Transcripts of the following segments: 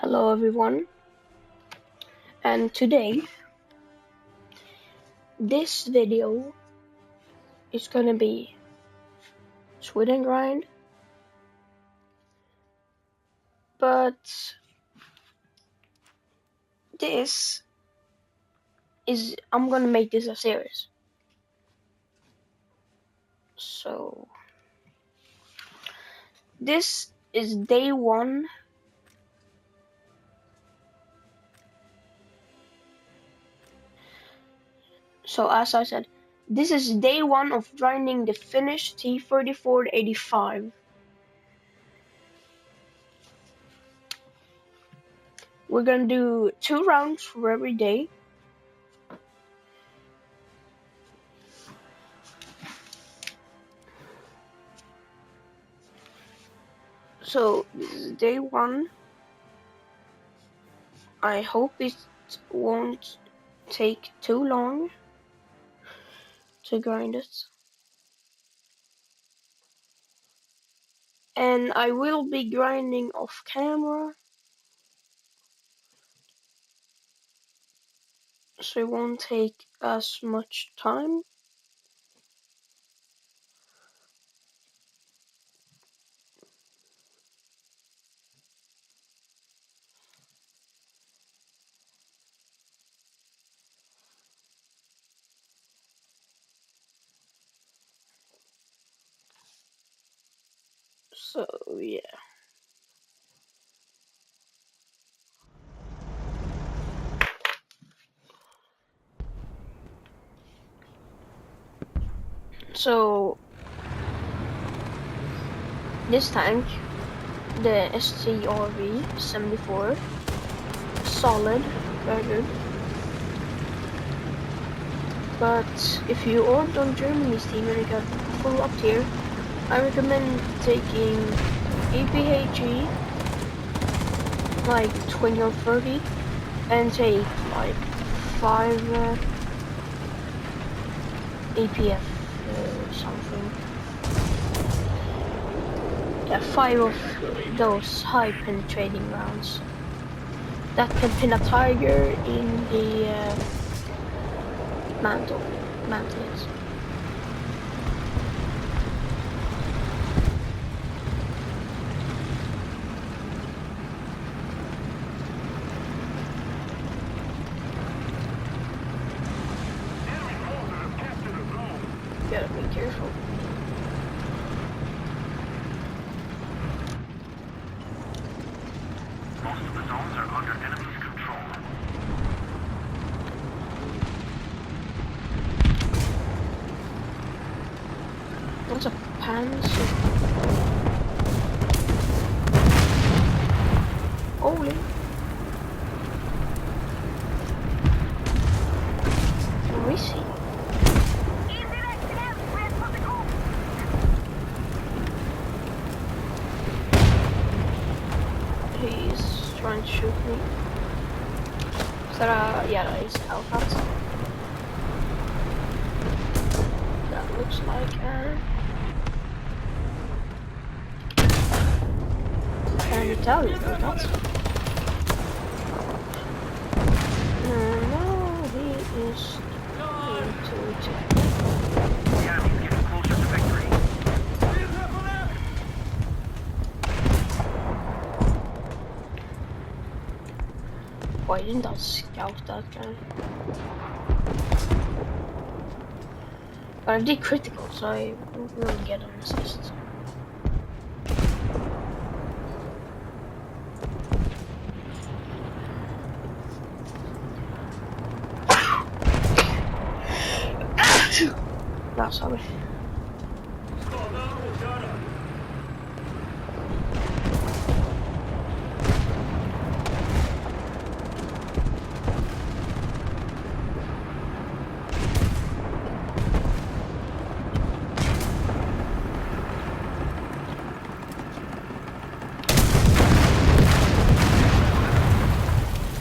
Hello everyone, and today this video is gonna be Sweet and Grind, but I'm gonna make this a series. So this is day one. So as I said, this is day one of grinding the finished t34 85. We're gonna do 2 rounds for every day. So this is day one. I hope it won't take too long to grind it. And I will be grinding off camera, so it won't take as much time. So yeah. So this tank, the STRV 74, solid, very good. But if you ordered on Germany's team and you got full up tier, I recommend taking APHE like 20 or 30 and take like 5 APF something. Yeah, 5 of those high penetrating rounds that can pin a tiger in the mantle. Gotta be careful. Most of the zones are under enemy's control. What's a Panzer? Holy. Where is he? He's trying to shoot me. Is that a... yeah, that is Alpha. That looks like a... Can you tell you about that? No, he is going to attack. The enemy's getting closer to victory. Why didn't I scout that guy? But I did critical, so I will get an assist. No, sorry.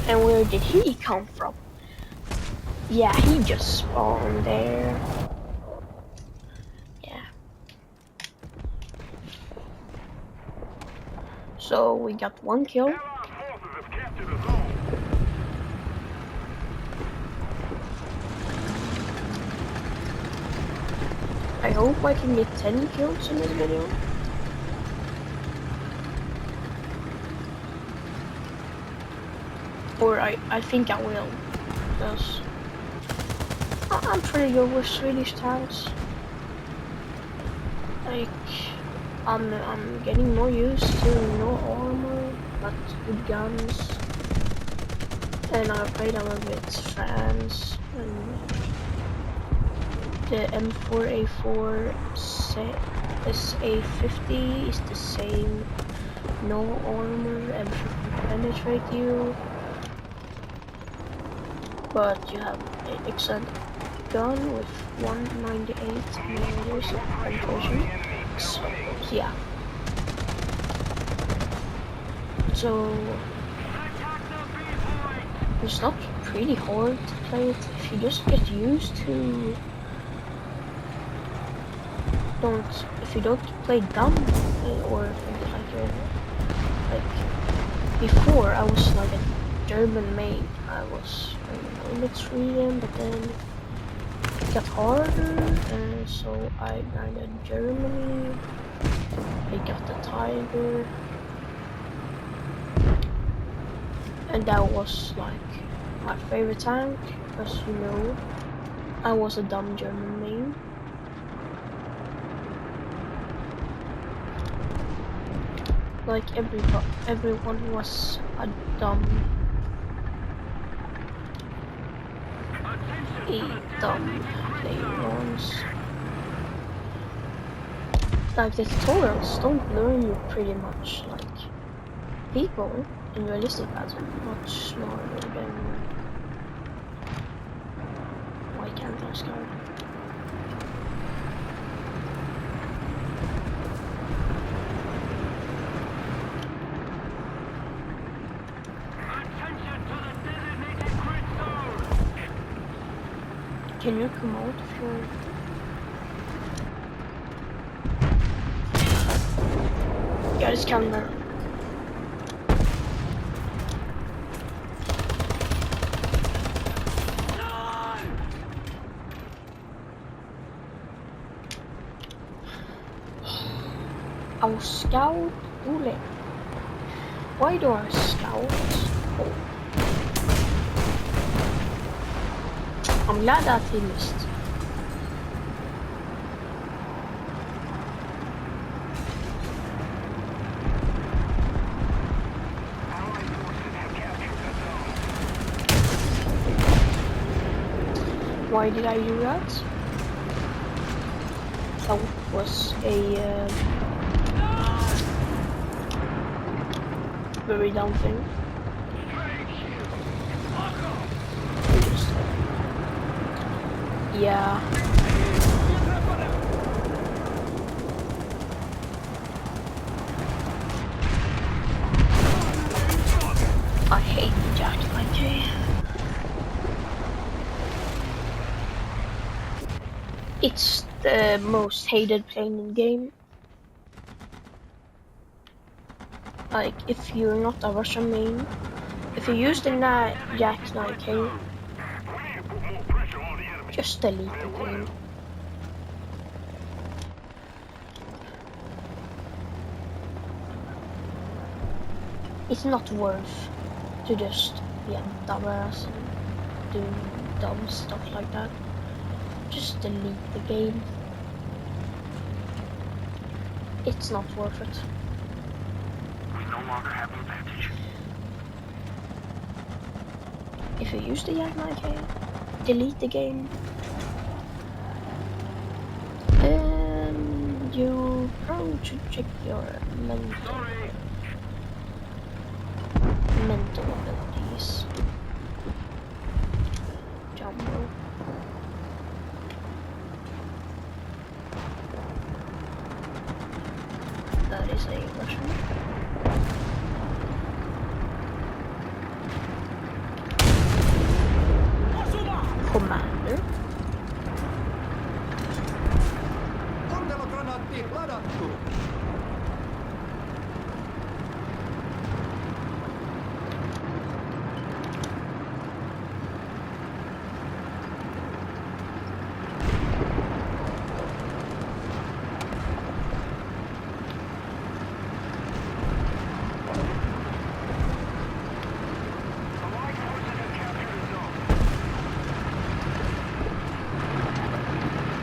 And where did he come from? Yeah, he just spawned there. Yeah. So we got 1 kill. to the zone. I hope I can get 10 kills in this video. Or I think I will, because I'm pretty good with Swedish tanks. Like, I'm getting more used to no armor, but good guns. And I played a little bit France, and the M4A4 SA50 is the same. No armor, M50 penetrate you. But you have an excellent gun with 198mm penetration. So yeah. So it's not pretty hard to play it if you just get used to if you don't play dumb or like before I was like a German main. I was a bit Sweden, but then it got harder, and so I grinded Germany. I got the Tiger, and that was like my favorite tank, because you know I was a dumb German main. Like everyone was a dumb ones. Like the tutorials don't learn you pretty much like people in realistic battle, much smarter than why can't I scar? Can you come out if you're... Yeah, just come there. Our scout Ole. Why do our scouts? Oh. I'm glad that he missed. Why did I do that? That was a very dumb thing. Yeah. I hate the Jack 9K. It's the most hated plane in the game. Like, if you're not a Russian main, if you use the Jack 9K, just delete the game. It's not worth to just be a dumbass and do dumb stuff like that. Just delete the game. It's not worth it. We no longer have an advantage. If you use the Yak 9K, delete the game. And you probably should check your mental abilities. Jumbo. That is a Russian. Commander. Kuuntelugranaatti ladattu.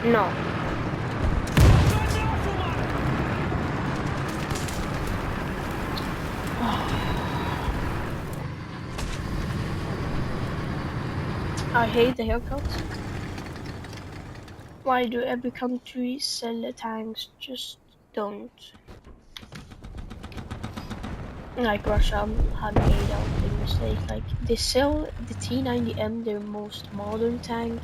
No. I hate the haircut. Why do every country sell the tanks? Just don't. Like Russia had made out a mistake. Like they sell the T90M, their most modern tank.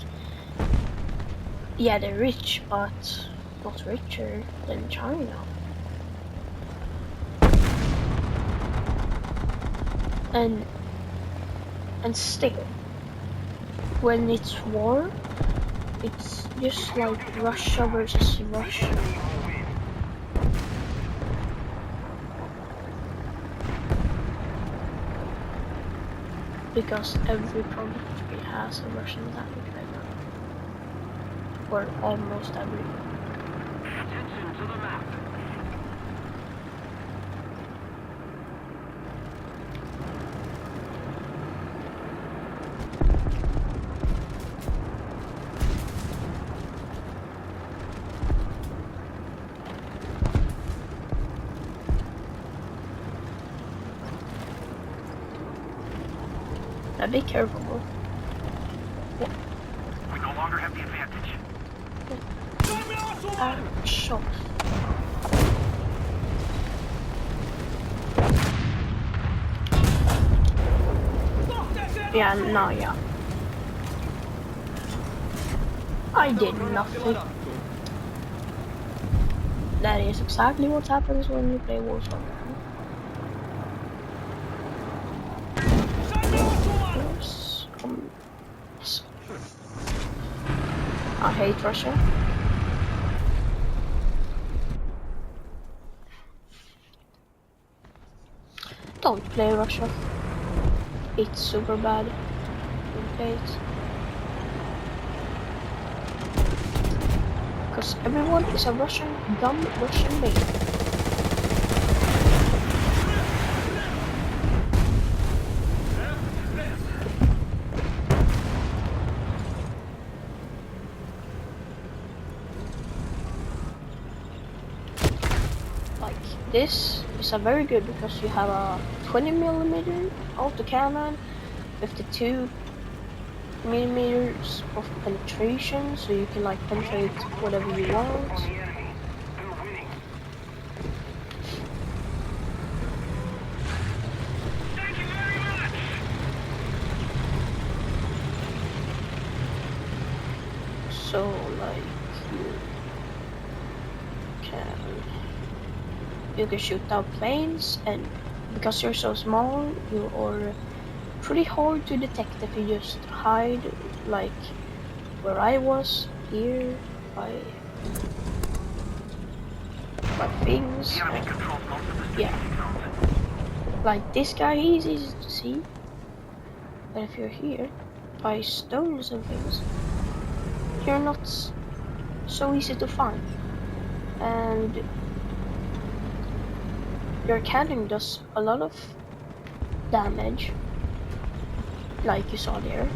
Yeah, they're rich, but not richer than China. And still, when it's war, it's just like Russia versus Russia. Because every country has a Russian tank right now. Or almost every. Attention to the map. Now be careful. We no longer have the advantage. Shot. Yeah, no, yeah. I did nothing. That is exactly what happens when you play Warzone. Yes. Yes. I hate Russia. Don't play Russia. It's super bad. Don't play it. Because everyone is a dumb Russian mate. Like, this is a very good because you have a 20mm auto cannon, 52 millimeters of penetration, so you can like penetrate whatever you want. So like you can shoot down planes, and because you're so small, you are pretty hard to detect if you just hide, like where I was here by things. The enemy controls most of the Yeah, strategic zones. like this guy, he's easy to see, but if you're here by stones and things, you're not so easy to find, and your cannon does a lot of damage, like you saw there.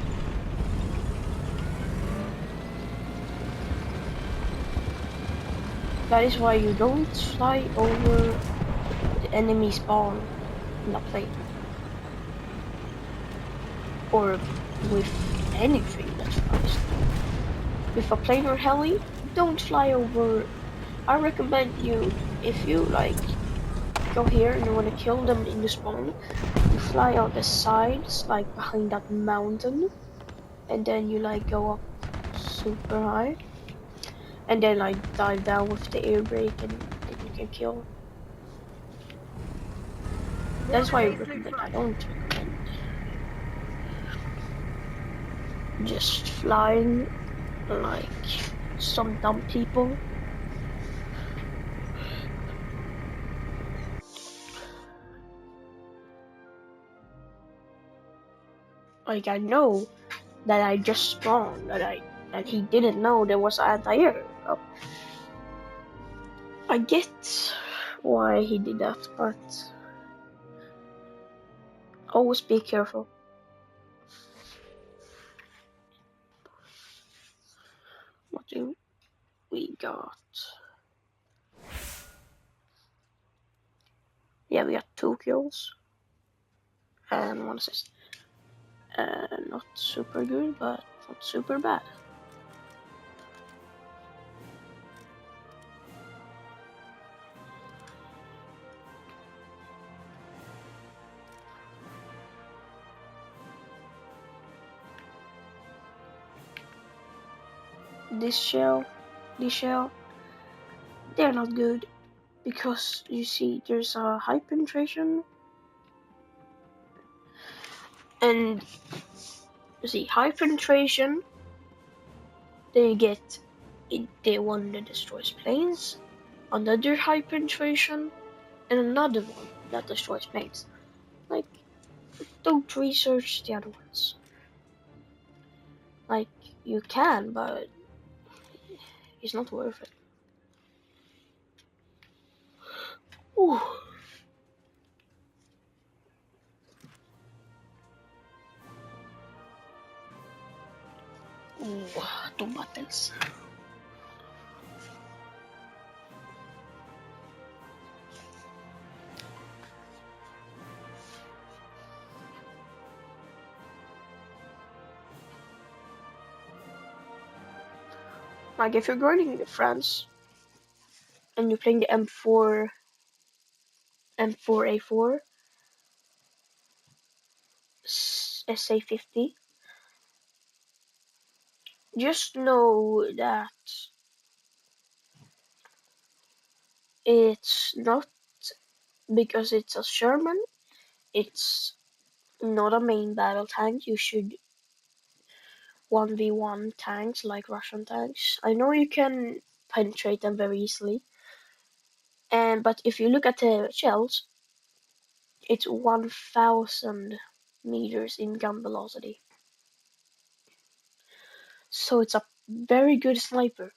That is why you don't fly over the enemy spawn in a plane. Or with anything that flies. With a plane or heli, don't fly over. I recommend you, if you like go here and you want to kill them in the spawn, you fly on the sides, like behind that mountain, and then you like go up super high, and then like dive down with the air brake, and then you can kill. That's why I recommend. I don't recommend just flying like some dumb people. Like I know that I just spawned, that he didn't know there was anti-air. I get why he did that, but always be careful. What do you got... Yeah, we got 2 kills. And 1 assist. Not super good, but not super bad. This shell, they're not good because you see there's a high penetration, and you see high penetration, then you get the one that destroys planes, another high penetration, and another one that destroys planes. Like, don't research the other ones. Like, you can, but it's not worth it. Ooh. Ooh, 2 battles. Like, if you're going to France and you're playing the M4A4 SA50, just know that it's not because it's a Sherman, it's not a main battle tank. You should 1v1 tanks like Russian tanks. I know you can penetrate them very easily, but if you look at the shells, it's 1000 meters in gun velocity. So it's a very good sniper.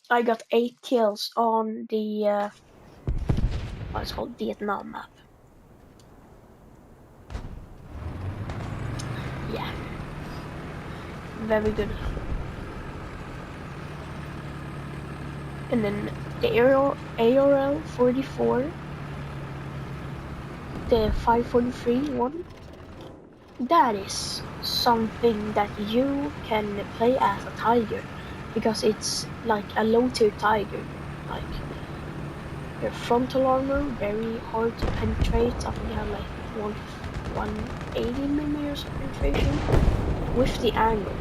I got 8 kills on the what's called Vietnam map. Yeah, very good. And then the ARL 44, the 543 one, that is something that you can play as a tiger, because it's like a low tier tiger. Like, your frontal armor very hard to penetrate. I think you have like 180 millimeters of penetration with the angle,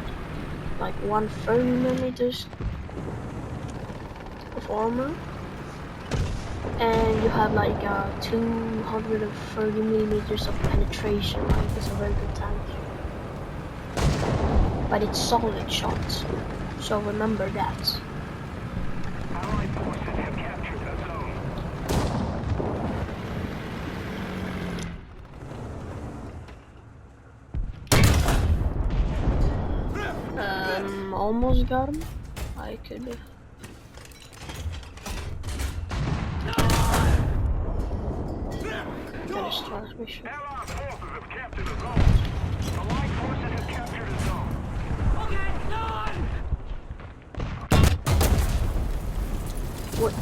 like 130 millimeters of armor, and you have like 230 millimeters of penetration. Like, it's a very good tank, but it's solid shots, so remember that. Allied forces have captured the zone. Almost got him. I could finish transmission. Allied forces have captured the zone. Allied forces have captured the zone. Okay, done! What?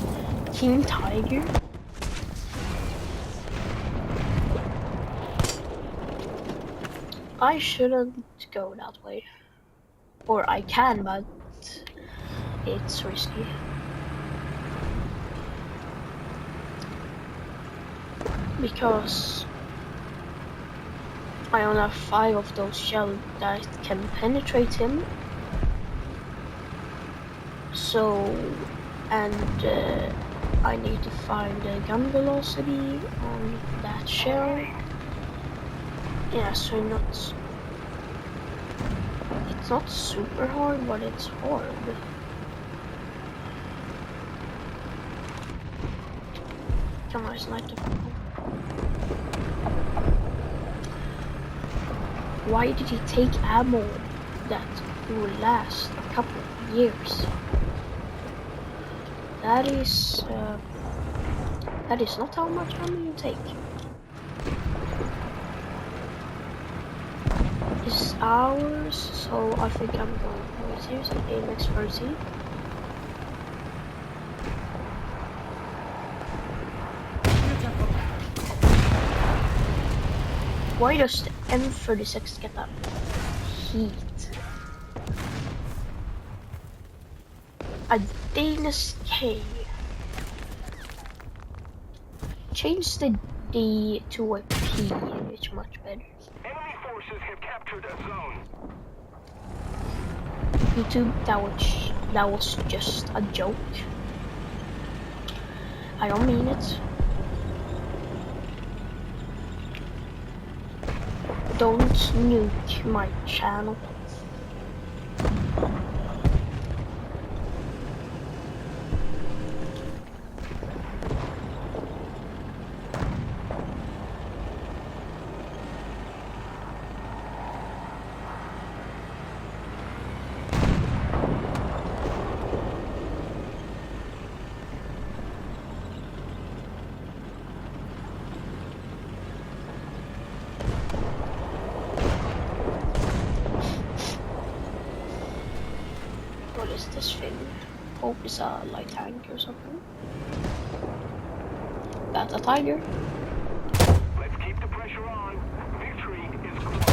Team Tiger? I shouldn't go that way. Or I can, but it's risky. Because I only have 5 of those shells that can penetrate him. So, and I need to find the gun velocity on that shell. Yeah, so it's not super hard, but it's hard. Come on, snipe the people. Why did he take ammo that will last a couple of years? That is not how much ammo you take. It's hours, so I think I'm going to use an aim expertise. Why does the M36 get that heat? A Danish K. Change the D to a P. It's much better. Enemy forces have captured a zone. YouTube, that was just a joke. I don't mean it. Don't nuke my channel. What is this thing? Hope it's a light tank or something. That's a tiger. Let's keep the pressure on. Victory is close.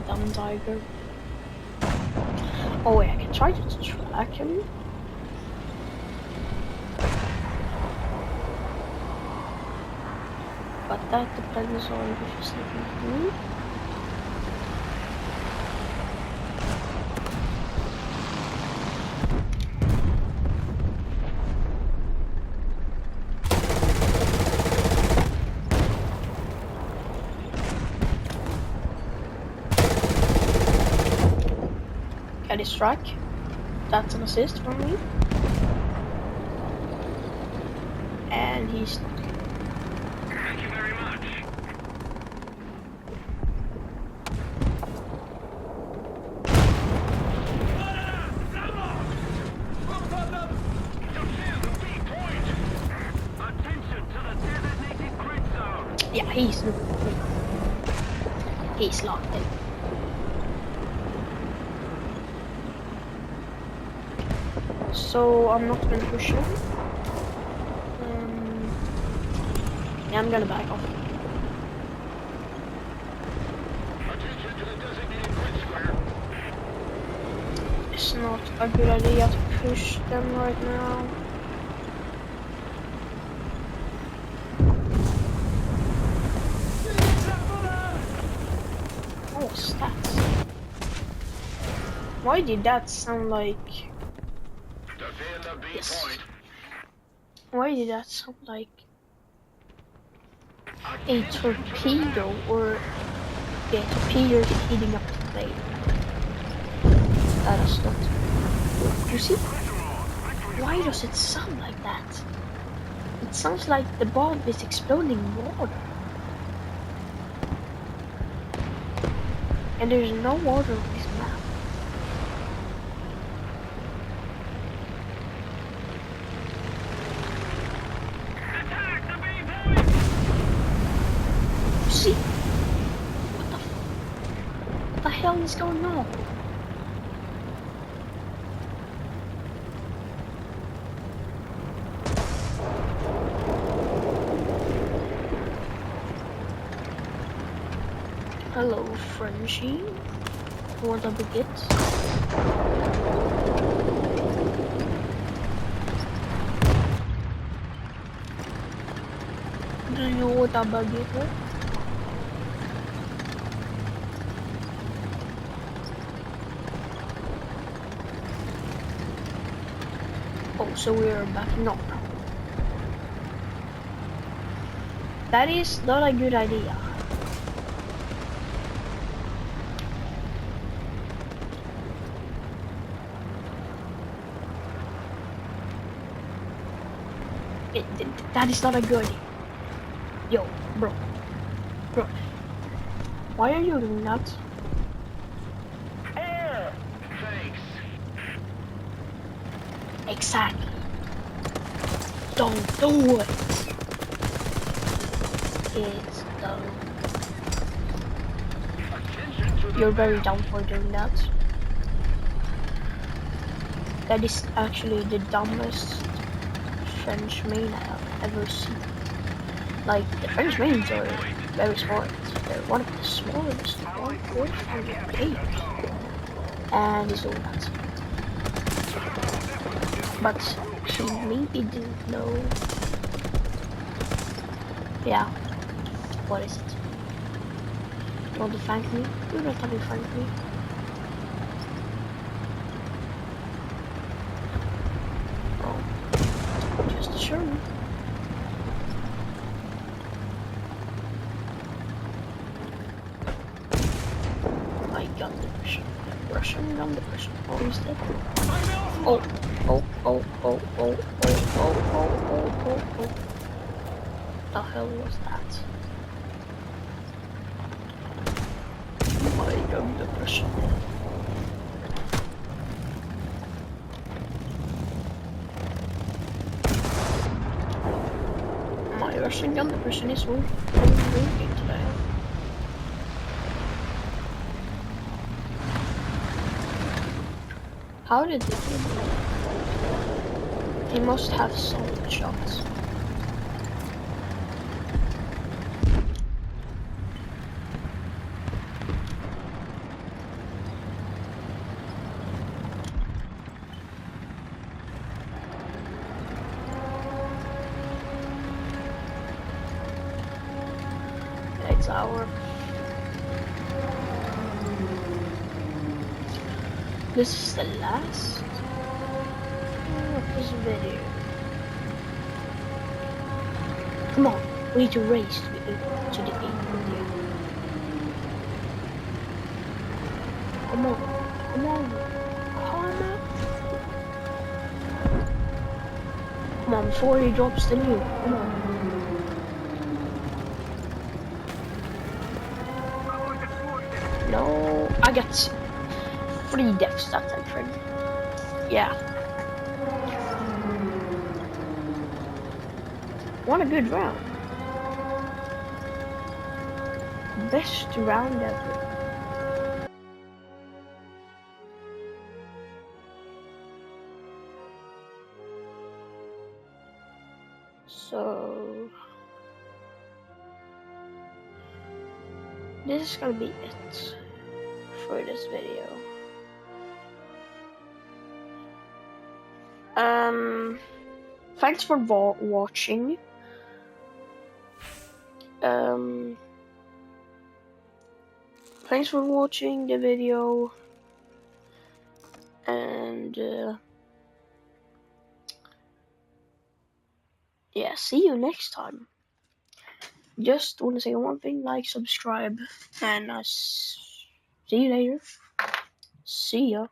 Dumb tiger. Oh wait, I can try to track him. But that depends on if he's looking at me. Get his strike. That's an assist for me. And he's Thank you very much. Attention to the designated grid zone. yeah, he's locked in. So I'm not gonna push him. Yeah, I'm gonna back off. Attention to the designated grid square. It's not a good idea to push them right now. Oh, stats. Why did that sound like... Defend the B Yes. point. Why did that sound like a torpedo or a torpedo heating up the plane? That is not... You see? Why does it sound like that? It sounds like the bomb is exploding in water. And there's no water on this map. Attack the B point. You see? What the hell is going on? Hello, Frenchie. You want a baguette? Do you know what a baguette is? Oh, so we're backing up. That is not a good idea. That is not a good idea. Yo, bro. Why are you doing that? Air. Thanks. Exactly. Don't do it. It's dumb. Attention to the You're very dumb for doing that. That is actually the dumbest French main I have ever seen. Like, the French mains are very smart. They're one of the smartest on Earth on the page. And it's all that. But he maybe didn't know. Yeah. What is it? You want to thank me? You don't have to thank me. Oh. Just show me. I got the Russian gun the Russian. Oh, he's dead. Oh, oh, oh, oh, oh, oh, oh, oh, oh, oh. The hell was that? My gun the Russian. My Russian gun the Russian is working today. How did they do that? They must have solid shots. It's our. This is the last of this video. Come on, we need to race to the 8th video. Come on, come on, come on. Come on, before he drops the nuke, come on. No, I got 3 deaths that time, friend. Yeah. What a good round. Best round ever. So this is gonna be it for this video. Thanks for watching. Thanks for watching the video, and yeah, see you next time. Just want to say one thing: like, subscribe, and see you later. See ya.